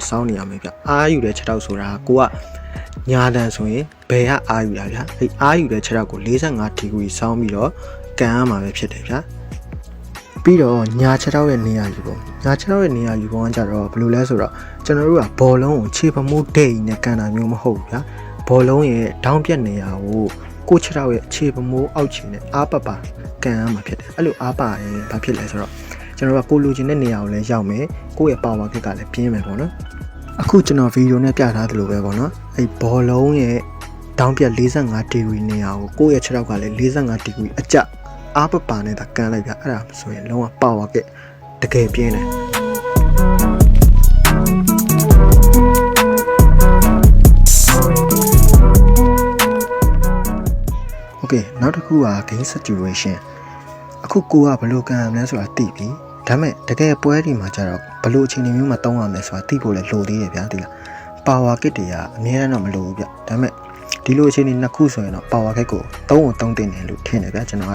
စောင်းနေရမယ်ဗျအားယူတဲ့ခြေထောက်ဆိုတာကိုကညာတန်ဆိုရင်ဘယ်ကအားယူတာဗျအဲ့အားယူတဲ့ခြေထောက်ကို45ဒီဂရီစောင်းပြီးတော့ကန်ရမှာပဲဖြစ်တယ်ဗျပြီးတော့ညာခြေထောက်ရဲ့နေရာယူပုံညာခြေထောက်ရဲ့နေရာယူပုံကကြတော့ဘယ်လိုလဲဆိုတော့ကျွန်တော်တို့ကဘောလုံးကိုခြေပမိုးဒိတ်နဲ့ကန်တာမျိုးမဟုတ်ဘူးဗျဘောလုံးရဲ့ဒေါင်းပြက်နေရာကိုကိုခြေထောက်ရဲ့ခြေပမိုးအောက်ခြေနဲ့အားပတ်ပါကန်ရမှာဖြစ်တယ်အဲ့လိုအားပါရင်ဘာဖြစ်လဲဆိုတော့ကျွန်တော်ကကိုလိုချင်တဲ့နေရာကိုလည်းရောက်မယ်ကိုယ့်ရဲ့ power kick ကလည်းပြင်းမယ်ပေါ့နော်အခုကျွန်တော်ဗီဒီယိုနဲ့ပြထားသလိုပဲပေါ့နော်အဲ့ဘောလုံးရဲ့ဒေါင်းပြက်45ဒီဂရီနေရာကိုကိုယ့်ရဲ့ခြေထောက်ကလည်း45ဒီဂရီအကျအားပပါနဲ့ဒါကန်လိုက်ပြအဲ့ဒါဆိုရင်လုံးဝ power kick တကယ်ပြင်းတယ်โอเคနောက်တစ်ခုက game situation အခုကိုကဘယ်လိုကန်ရမလဲဆိုတာသိပြီဒါပေမဲ့တကယ်ပွဲဒီမှာကျတော့ဘယ်လိုအခြေအနေမျိုးမှာတောင်းရမလဲဆိုတာသိဖို့လည်းလိုသေးတယ်ဗျာဒီလား power kick တွေကအများအားတော့မလိုဘူးဗျဒါပေမဲ့ဒီလိုအခြေအနေနှစ်ခုဆိုရင်တော့ power kick ကို3 တင်တယ်လို့ထင်တယ်ဗျာကျွန်တော်